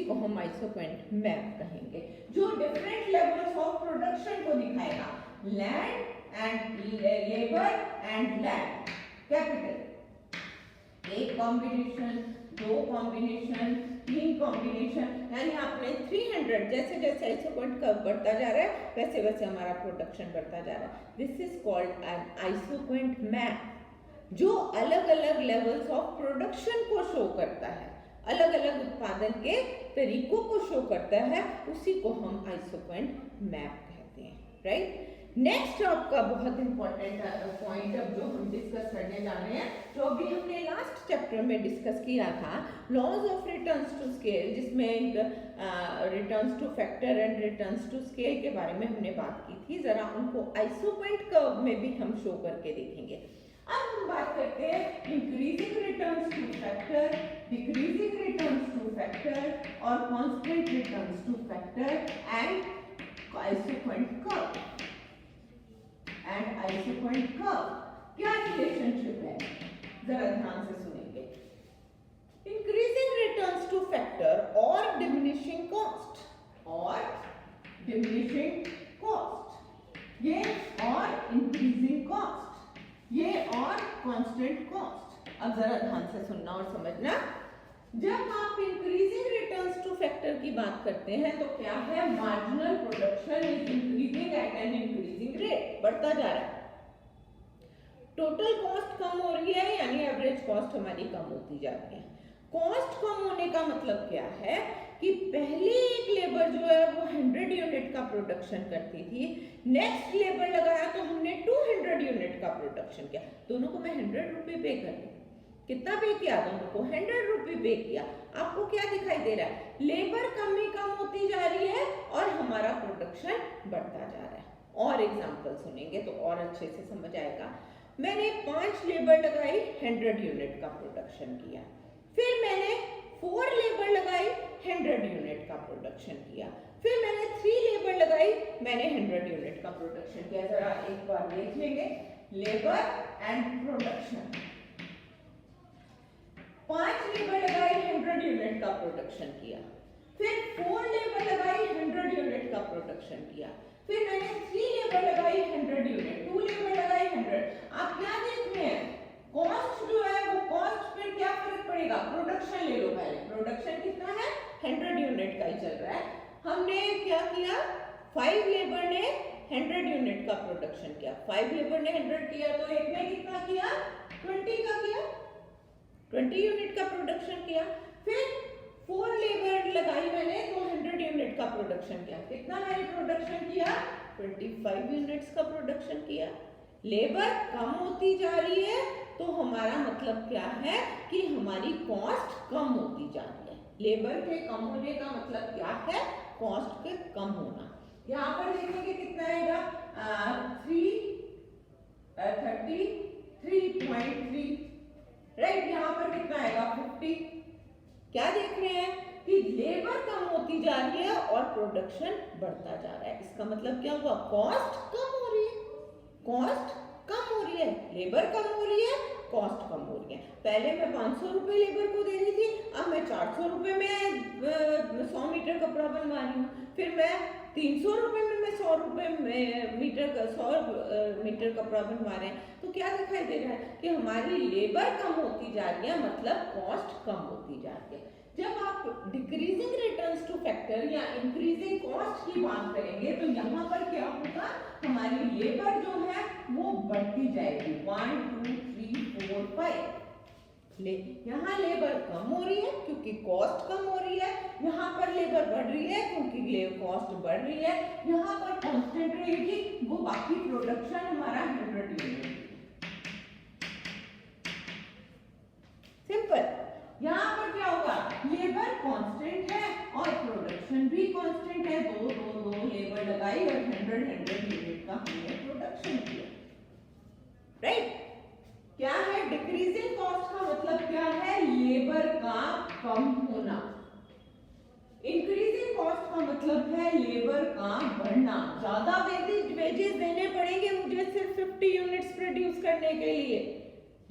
को हम isoquant map कहेंगे, जो डिफरेंट लेवल्स ऑफ प्रोडक्शन को दिखाएगा, land and labour and land. Capital, एक कॉम्बिनेशन, दो कॉम्बिनेशन, तीन कॉम्बिनेशन, यानी आपने 300, जैसे जैसे आइसोक्वेंट कर्व बढ़ता जा रहा है वैसे वैसे हमारा प्रोडक्शन बढ़ता जा रहा है। This is called an isoquant map, जो अलग अलग लेवल्स ऑफ प्रोडक्शन को शो करता है, अलग अलग उत्पादन के तरीकों को शो करता है, उसी को हम आइसोक्वेंट मैप कहते हैं, राइट। नेक्स्ट आपका बहुत इंपॉर्टेंट पॉइंट अब जो हम डिस्कस करने जा रहे हैं, जो अभी हमने लास्ट चैप्टर में डिस्कस किया था, laws of returns to scale, जिसमें returns to factor and returns to scale के बारे में हमने बात की थी। जरा उनको आइसोक्वेंट कर्व में भी हम शो करके देखेंगे। अब हम बात करते हैं increasing returns to factor, decreasing returns to factor और constant returns to factor and isoquant curve. And isoquant curve क्या रिलेशनशिप है, जरा ध्यान से सुनेंगे। इंक्रीजिंग रिटर्न्स टू फैक्टर और डिमिनिशिंग कॉस्ट, और डिमिनिशिंग कॉस्ट, ये और इंक्रीजिंग कॉस्ट, ये और कांस्टेंट कॉस्ट। अब जरा ध्यान से सुनना और समझना। जब आप इंक्रीजिंग रिटर्न्स टू फैक्टर की बात करते हैं तो क्या है, marginal production is increasing at an increasing rate, बढ़ता जा रहा है। टोटल कॉस्ट कम हो रही है, यानी एवरेज कॉस्ट हमारी कम होती जा रही है। कॉस्ट कम होने का मतलब क्या है कि पहले एक लेबर जो है वो 100 यूनिट का प्रोडक्शन करती थी, नेक्स्ट लेबर लगाया तो हमने 200 यूनिट का प्रोडक्शन किया, दोनों को मैं 100 रुपये पे कर दी। कितना पे किया, दोनों को 100 रुपये पे किया। आपको क्या दिखाई दे रहा है, लेबर कम ही कम होती जा रही है और हमारा प्रोडक्शन बढ़ता जा रहा है। और एग्जांपल सुनेंगे तो और अच्छे से समझ आएगा। मैंने 5 लेबर लगाई, 100 यूनिट का प्रोडक्शन किया, फिर मैंने 4 लेबर लगाई, 100 यूनिट का प्रोडक्शन किया, फिर मैंने 3 लेबर लगाई, मैंने 100 यूनिट का प्रोडक्शन किया। जरा एक बार देख लेंगे, लेबर एंड प्रोडक्शन। 5 लेबर लगाई, 100 यूनिट का प्रोडक्शन किया, फिर 4 लेबर लगाई, 100 यूनिट का प्रोडक्शन किया, फिर मैंने 3 लेबर लगाई, 100 यूनिट, 2 लेबर लगाई, 100। आप क्या देख रहे हैं, कॉस्ट जो है वो कॉस्ट पर क्या फर्क पड़ेगा, प्रोडक्शन ले लो पहले, प्रोडक्शन कितना है, 100 यूनिट का ही चल रहा है। हमने क्या किया, 5 लेबर ने 100 यूनिट का प्रोडक्शन किया, 5 लेबर ने 100 किया तो एक ने कितना किया, 20 का किया, 20 यूनिट का प्रोडक्शन किया। फिर 4 लेबर लगाई मैंने तो 100 यूनिट का प्रोडक्शन किया, कितना मैंने प्रोडक्शन किया, 25 यूनिट्स का प्रोडक्शन किया। लेबर कम होती जा रही है तो हमारा मतलब क्या है कि हमारी कॉस्ट कम होती जा रही है। लेबर के कम होने का मतलब क्या है, कॉस्ट के कम होना। यहाँ पर देखेंगे कितना आएगा, 33.3, राइट। यहाँ पर कितना आएगा, 50। क्या देख रहे हैं कि लेबर कम होती जा रही है और प्रोडक्शन बढ़ता जा रहा है। इसका मतलब क्या हुआ, कॉस्ट कम हो रही है, कॉस्ट कम हो रही है, लेबर कम हो रही है, कॉस्ट कम हो रही है। पहले मैं 500 रुपये लेबर को दे रही थी, अब मैं 400 रुपये में 100 मीटर कपड़ा बनवा रही हूँ, फिर मैं 300 रुपये में मैं 100 रुपये मीटर 100 मीटर कपड़ा बनवा रहे हैं। तो क्या दिखाई दे रहा है कि हमारी लेबर कम होती जा रही है, मतलब कॉस्ट कम होती जा रही है। जब आप डिक्रीजिंग रिटर्न्स टू फैक्टर या इंक्रीजिंग कॉस्ट की बात करेंगे तो यहाँ पर क्या होगा, हमारी लेबर जो है वो बढ़ती जाएगी, 1 2 3 4 5। यहाँ लेबर कम हो रही है क्योंकि कॉस्ट कम हो रही है, यहाँ पर लेबर बढ़ रही है क्योंकि कॉस्ट बढ़ रही है, यहाँ पर कांस्टेंट रहेगी वो बाकी प्रोडक्शन हमारा 100 यूनिट। सिंपल। यहाँ पर क्या होगा, लेबर कांस्टेंट है और प्रोडक्शन भी कांस्टेंट है, दो लेबर लगाई और 100 यूनिट का हमने प्रोडक्शन किया, राइट। क्या है, डिक्रीजिंग कॉस्ट का मतलब क्या है, लेबर का कम होना। इंक्रीजिंग कॉस्ट का मतलब है लेबर का बढ़ना। ज्यादा वेजेस देने पड़ेंगे मुझे सिर्फ 50 यूनिट्स प्रोड्यूस करने के लिए,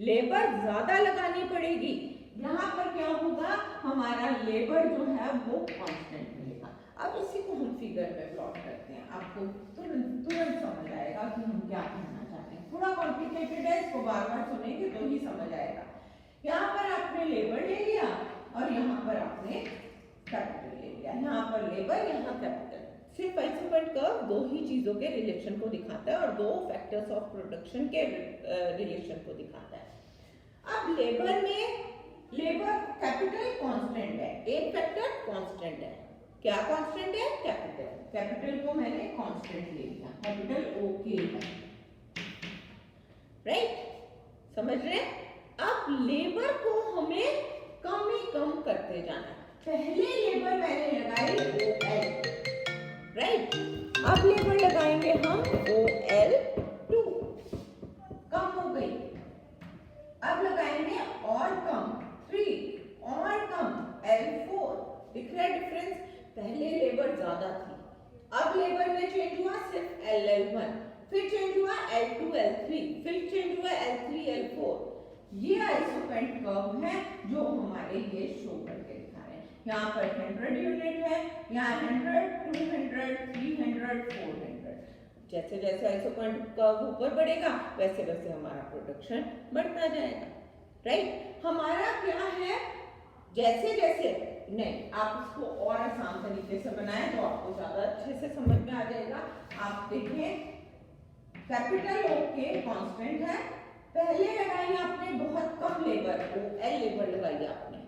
लेबर ज्यादा लगानी पड़ेगी। यहाँ पर क्या होगा, हमारा लेबर जो है वो कम आपको तुरंत तुरंत समझ आएगा कि हम क्या कहना चाहते हैं। थोड़ा कॉम्प्लिकेटेड है, इसको बार बार सुनेंगे तो ही समझ आएगा। यहाँ पर आपने लेबर ले लिया और यहाँ पर आपने कैपिटल ले लिया। यहाँ पर लेबर, यहाँ कैपिटल। सिर्फ आइसोपेंट कर्व दो ही चीजों के रिलेशन को दिखाता है और दो फैक्टर्स ऑफ प्रोडक्शन के रिलेशन को दिखाता है। अब लेबर में लेबर कैपिटल कांस्टेंट है, एक फैक्टर कांस्टेंट है। क्या कांस्टेंट है? कैपिटल। कैपिटल को मैंने कांस्टेंट ले लिया, कैपिटल ओके है, राइट? समझ रहे हैं? अब लेबर को हमें कम ही कम करते जाना है। पहले लेबर मैंने लगाई OL, राइट? अब लेबर लगाएंगे हम OL2, कम हो गई। अब लगाएंगे और कम 3 और कम L4। दिख रहा है डिफरेंस? पहले लेबर ज्यादा थी, अब लेबर में चेंज हुआ सिर्फ LL1, फिर चेंज हुआ L2 L3, फिर चेंज हुआ L3 L4। ये आइसोपेंट कर्व है जो हमारे ये शो करके दिखा रहे हैं। यहाँ पर 100 यूनिट है, यहाँ 100, 200, 300, 400। जैसे जैसे आइसोपेंट कर्व ऊपर बढ़ेगा वैसे वैसे हमारा प्रोडक्शन बढ़ता जाएगा, राइट? हमारा क्या है, जैसे जैसे नहीं, आप इसको और आसान तरीके से बनाएं तो आपको ज्यादा अच्छे से समझ में आ जाएगा। आप देखें, कैपिटल ओके कांस्टेंट है, पहले लगाई आपने बहुत कम लेबर, OL लेबर लगाई आपने,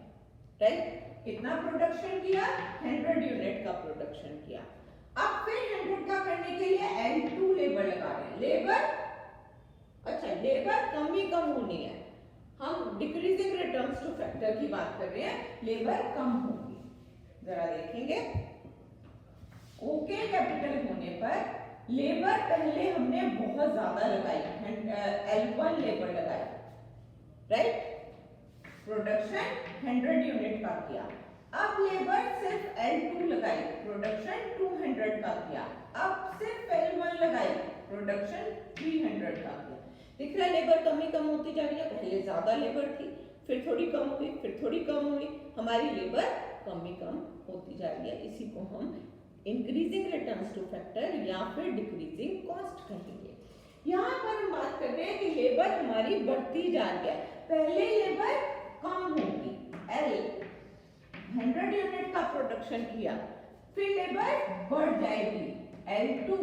राइट? कितना प्रोडक्शन किया? 100 यूनिट का प्रोडक्शन किया। अब फिर 100 का करने के लिए L2 लेबर लगा रहे हैं। लेबर, अच्छा लेबर कम ही कम होनी है, हम डिक्रीजिंग रिटर्न्स टू फैक्टर की बात कर रहे हैं, लेबर कम होगी। जरा देखेंगे, ओके कैपिटल होने पर लेबर पहले हमने बहुत ज्यादा लगाई, L1 लेबर लगाई, राइट? प्रोडक्शन 100 यूनिट का किया। अब लेबर सिर्फ L2 लगाई, प्रोडक्शन 200 का किया। अब सिर्फ L1 लगाई, प्रोडक्शन 300 का किया। दिख रहा है लेबर कम ही कम होती जा रही है। पहले ज्यादा लेबर थी, फिर थोड़ी कम हुई, फिर थोड़ी कम हुई, हमारी लेबर कम ही कम होती जा रही है। इसी को हम इंक्रीजिंग रिटर्न्स टू फैक्टर या फिर डिक्रीजिंग कॉस्ट कहेंगे। यहाँ पर हम बात कर रहे हैं कि लेबर हमारी बढ़ती जा रही है। पहले लेबर कम होगी, L 100 यूनिट का प्रोडक्शन किया, फिर लेबर बढ़ जाएगी, L2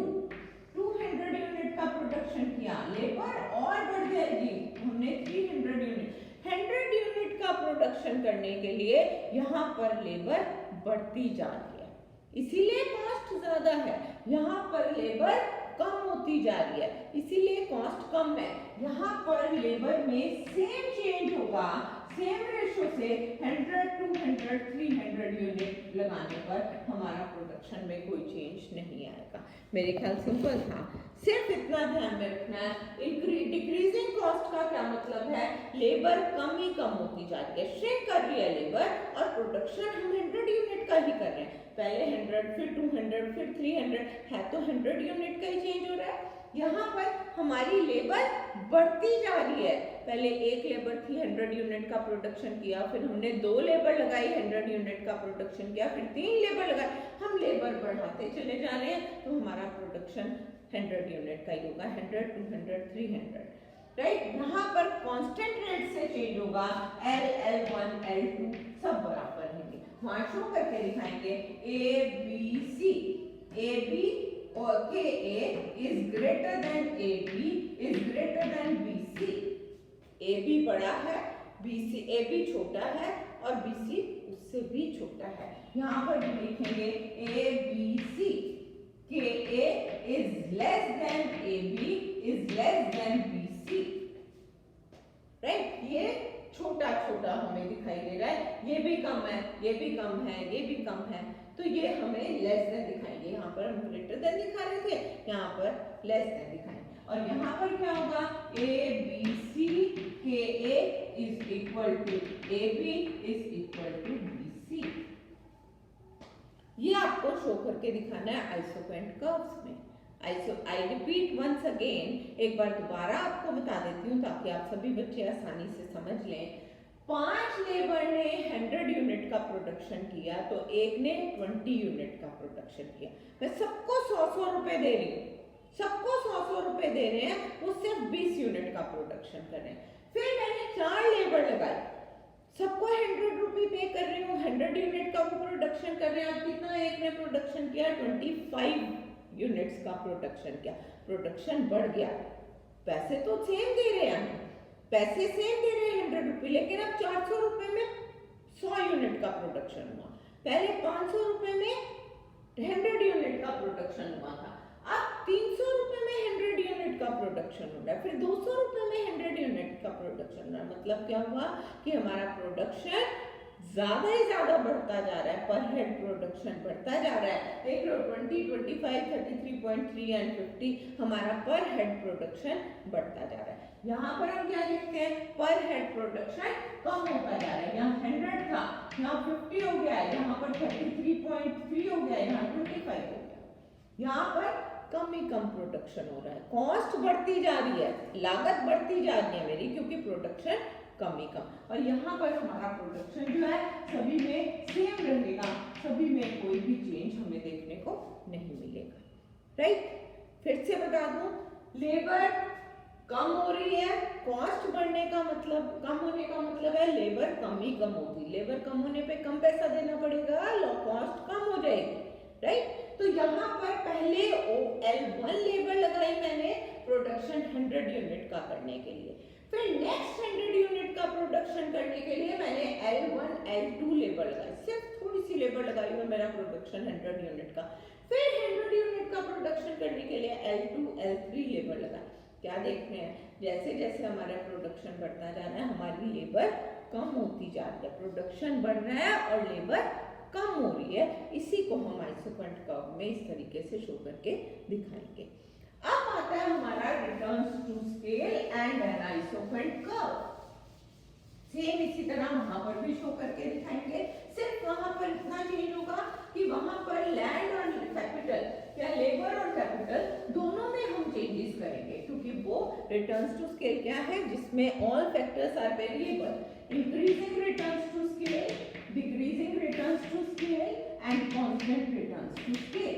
200 यूनिट का प्रोडक्शन किया, लेबर और बढ़ जाएगी, हमने 300 यूनिट। 100 यूनिट का प्रोडक्शन करने के लिए यहाँ पर लेबर बढ़ती जा रही है, इसीलिए कॉस्ट ज्यादा है। यहाँ पर लेबर कम होती जा रही है, इसीलिए कॉस्ट कम है। यहाँ पर लेबर में सेम चेंज होगा, सेम रेशो से 100, 200, 300 यूनिट लगाने पर हमारा प्रोडक्शन में कोई चेंज नहीं आएगा। मेरे ख्याल सिंपल था, सिर्फ इतना ध्यान में रखना है। डिक्रीजिंग कॉस्ट का क्या मतलब है? लेबर कम ही कम होती जा रही है, श्रिंक कर रही है लेबर, और प्रोडक्शन हम 100 यूनिट का ही कर रहे हैं। पहले 100, फिर 200, फिर 300, है तो 100 यूनिट का ही चेंज हो रहा है। यहाँ पर हमारी लेबर बढ़ती जा रही है। पहले एक लेबर थी, 100 यूनिट का प्रोडक्शन किया, फिर हमने 2 लेबर लगाई, 100 यूनिट का प्रोडक्शन किया, फिर 3 लेबर लगाई, हम लेबर बढ़ाते चले जा रहे हैं, तो हमारा प्रोडक्शन 100 यूनिट का ही होगा, 100, 200, 300, राइट? यहाँ पर कांस्टेंट रेट से चेंज होगा, L, L1, L2 सब बराबर रहेंगे। वहां शो करके दिखाएंगे, ABC, AB और KA is greater than AB is greater than BC। AB बड़ा है, BC, AB छोटा है और BC उससे भी छोटा है। यहाँ पर भी लिखेंगे ABC, KA is less than AB is less than BC, right? ये छोटा छोटा हमें दिखाई दे रहा है, ये भी कम है, ये भी कम है, ये भी कम है, तो ये हमें लेस देन दिखाएंगे। यहाँ पर हम ग्रेटर देन दिखा रहे थे, यहाँ पर लेस देन दिखाएंगे। और यहाँ पर क्या होगा? ABC KA is equal to AB is equal to BC। ये आपको शो करके दिखाना है आइसोपेंट कर्व्स में। आई रिपीट वंस अगेन, एक बार दोबारा आपको बता देती हूँ ताकि आप सभी बच्चे आसानी से समझ लें। 5 लेबर ने 100 यूनिट का प्रोडक्शन किया तो एक ने 20 यूनिट का प्रोडक्शन किया। मैं सबको 100 रुपए दे रही हूँ, सबको 100 रुपए दे रहे हैं, वो सिर्फ 20 यूनिट का प्रोडक्शन कर रहे हैं। फिर मैंने 4 लेबर लगाई, सबको 100 रुपये पे कर रही हूँ, 100 यूनिट का वो प्रोडक्शन कर रहे हैं। अब कितना एक ने प्रोडक्शन किया? 25 यूनिट्स का प्रोडक्शन किया। प्रोडक्शन बढ़ गया, पैसे तो सेम दे रहे हैं, पैसे सेम दे रहे हैं 100 रुपये, लेकिन अब 400 रुपये में 100 यूनिट का प्रोडक्शन हुआ। पहले 500 रुपये में 100 यूनिट का प्रोडक्शन हुआ था, अब 300 रुपये में 100 यूनिट का प्रोडक्शन हो रहा है, फिर 200 रुपये में 100 यूनिट का प्रोडक्शन हो रहा है। मतलब क्या हुआ कि हमारा प्रोडक्शन ज्यादा ही ज्यादा बढ़ता जा रहा है, पर हेड प्रोडक्शन बढ़ता जा रहा है। देख लो 20, 25, 33.3 एंड 50 हमारा पर हेड प्रोडक्शन बढ़ता जा रहा है। यहाँ पर हम क्या देखते हैं? पर हेड प्रोडक्शन कम होता जा रहा है। यहाँ 100 था, यहाँ 50 हो गया है, यहाँ पर 33.3 हो गया है, यहाँ 25 हो गया। यहाँ पर कम ही कम प्रोडक्शन हो रहा है, कॉस्ट बढ़ती जा रही है, लागत बढ़ती जा रही है मेरी, क्योंकि प्रोडक्शन कम ही कम। और यहाँ पर हमारा प्रोडक्शन जो है सभी में सेम रहेगा, सभी में कोई भी चेंज हमें देखने को नहीं मिलेगा, राइट। फिर से बता दूं, लेबर कम हो रही है, कॉस्ट बढ़ने का मतलब, कम होने का मतलब है लेबर कम ही कम होगी। लेबर कम होने पे कम पैसा देना पड़ेगा, कॉस्ट कम हो जाएगी, राइट। तो यहाँ पर पहले L1 लेबर लगाई मैंने प्रोडक्शन 100 यूनिट का करने के लिए, फिर नेक्स्ट 100 यूनिट का प्रोडक्शन करने के लिए मैंने L1, L2 लेबर लगाई, सिर्फ थोड़ी सी लेबर लगाई हुई मेरा प्रोडक्शन 100 यूनिट का। फिर 100 यूनिट का प्रोडक्शन करने के लिए L2, L3 लेबर लगाई। क्या देख रहे हैं? जैसे जैसे हमारा प्रोडक्शन बढ़ता जा रहा है, हमारी लेबर कम होती जा रही है, प्रोडक्शन बढ़ रहा है और लेबर कम हो रही है। इसी को हम आइसोपेंट कर्व में इस तरीके से शो करके दिखाएंगे। अब आता है हमारा returns to scale and an isoquant curve. Same इसी तरह वहां पर भी शो करके दिखाएंगे, सिर्फ वहां पर इतना चेंज होगा कि वहां पर लैंड और कैपिटल या लेबर और कैपिटल दोनों में हम चेंजेस करेंगे, क्योंकि वो रिटर्न्स टू स्केल क्या है, जिसमें all factors are variable. Increasing returns to scale, decreasing returns to scale and constant returns to scale,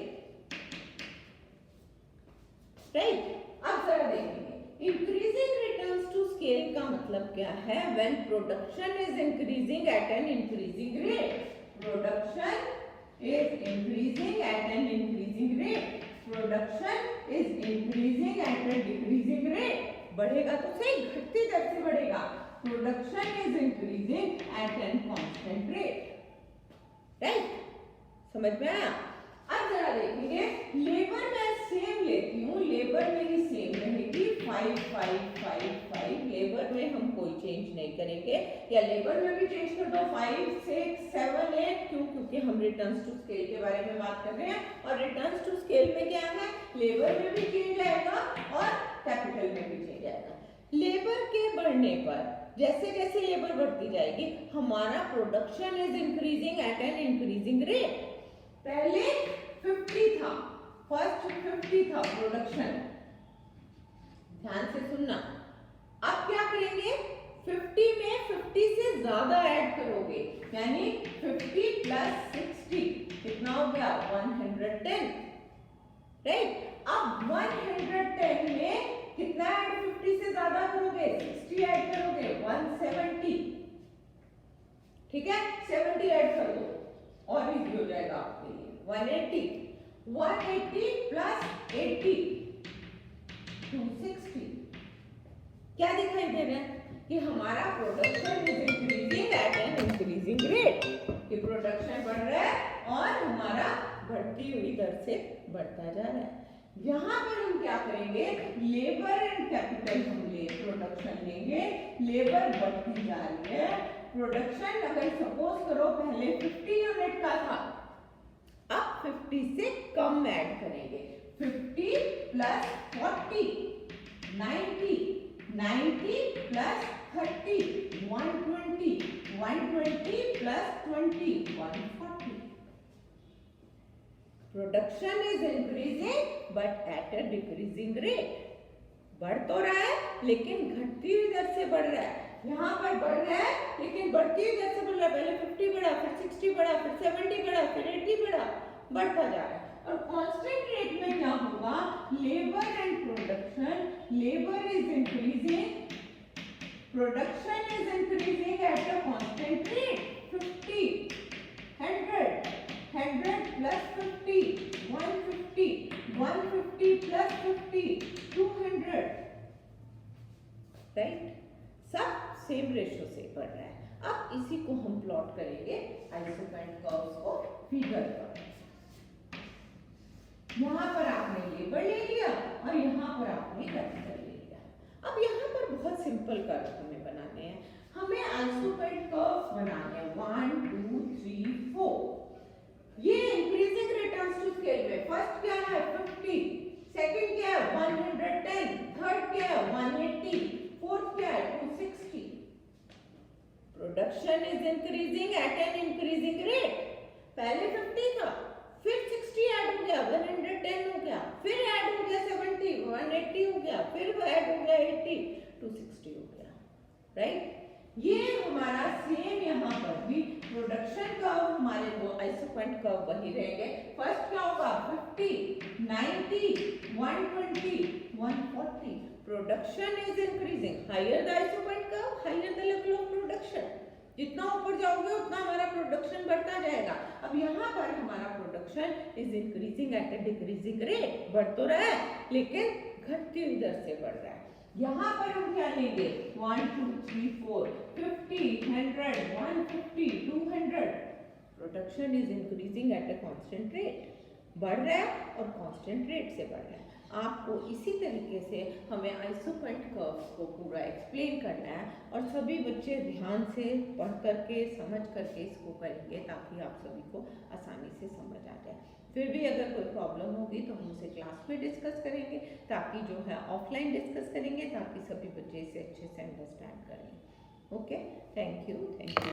right. अब जरा देखेंगे इंक्रीजिंग रिटर्न्स टू स्केल का मतलब क्या है? When production is increasing at an increasing rate, production is increasing at an increasing rate, production is increasing at a decreasing rate, बढ़ेगा तो सही, घटती दर से बढ़ेगा। production is increasing at an constant rate, right? समझ में आया? अब जरा देखेंगे, लेबर मैं सेम लेती हूँ, लेबर मेरी सेम रहेगी 5, 5, 5, 5, लेबर में हम कोई चेंज नहीं करेंगे, या लेबर में भी चेंज कर दो 5, 6, 7, 8, क्यों? क्योंकि हम रिटर्न्स टू स्केल के बारे में बात कर रहे हैं, और रिटर्न्स टू स्केल में क्या है? लेबर में भी चेंज आएगा और कैपिटल में भी चेंज आएगा। लेबर के बढ़ने पर जैसे जैसे लेबर बढ़ती जाएगी, हमारा production is increasing at an increasing rate. पहले 50 था, फर्स्ट 50 था प्रोडक्शन, ध्यान से सुनना। अब क्या करेंगे? 50 में 50 से ज्यादा ऐड करोगे, यानी 50 प्लस 60 कितना हो गया? 110, राइट। अब 110 में कितना ऐड 50 से ज्यादा करोगे? 60 ऐड करोगे, 170, ठीक है। 70 ऐड कर दो और इजी हो जाएगा आपके लिए। 180 प्लस 80 260। क्या दिखाई दे रहा है? कि हमारा production is increasing at an increasing rate, कि प्रोडक्शन बढ़ रहा है और हमारा बढ़ती हुई दर से बढ़ता जा रहा है। यहाँ पर हम क्या करेंगे? लेबर एंड कैपिटल हम प्रोडक्शन लेंगे, लेबर बढ़ती जा रही है, प्रोडक्शन अगर सपोज करो पहले 50 यूनिट का था, अब 50 से कम ऐड करेंगे, 50 plus 40 90, 90 plus 30 120, 120 plus 20 140। Production is increasing but at a decreasing rate. बढ़ तो रहा है लेकिन घटती हुई दर से बढ़ रहा है। यहाँ पर बढ़ रहा है, लेकिन बढ़ती हुई कैसे बढ़ रहा है, पहले 50 बढ़ा, फिर 60 बढ़ा, फिर 70 बढ़ा, फिर 80 बढ़ा, बढ़ता जा रहा है। और कांस्टेंट रेट में क्या होगा, labour and production, labour is increasing, production is increasing at a constant rate, 50, 100, 100 plus 50, 150, 150 plus 50, 200, right? सब सेम रेशो से बढ़ रहा है। अब इसी को हम प्लॉट करेंगे आइसोपेंट कर्व्स को फिगर पर। यहाँ पर आपने लेबर ले लिया और यहाँ पर आपने कैपिटल ले लिया। अब यहाँ पर बहुत सिंपल कर्व हमें बनाने हैं, हमें आइसोपेंट कर्व्स बनाने हैं 1 2 3 4। ये increasing rate terms to scale में फर्स्ट क्या है 50, सेकंड क्या है 110, थर्ड क्या है 180, फोर्थ क्या है 260। Production is increasing at an increasing rate. पहले 50 था, फिर 60 ऐड हो गया, 110 हो गया, फिर ऐड हो गया 70, 180 हो गया, फिर ऐड हो गया 80, 260 हो गया, राइट? ये हमारा सेम यहाँ पर भी प्रोडक्शन कर्व, हमारे वो आइसोपेंट कर्व वही रहेंगे। फर्स्ट क्या होगा 50, 90, 120, 140। Production is increasing, higher the isoquant curve higher the level of production. जितना ऊपर जाओगे उतना हमारा प्रोडक्शन बढ़ता जाएगा। अब यहाँ पर हमारा production is increasing at A decreasing rate, बढ़ तो रहा है लेकिन घटती हुई दर से बढ़ रहा है। यहाँ पर हम क्या लेंगे 1 2 3 4, 50, 100, 150, 200। Production is increasing at a constant rate, बढ़ रहा है और कांस्टेंट रेट से बढ़ रहा है। आपको इसी तरीके से हमें आइसोपेंट कर्व्स को पूरा एक्सप्लेन करना है और सभी बच्चे ध्यान से पढ़ करके समझ करके इसको करेंगे ताकि आप सभी को आसानी से समझ आ जाए। फिर भी अगर कोई प्रॉब्लम होगी तो हम उसे क्लास में डिस्कस करेंगे, ताकि जो है ऑफलाइन डिस्कस करेंगे ताकि सभी बच्चे इसे अच्छे से अंडरस्टैंड करें। Okay, thank you.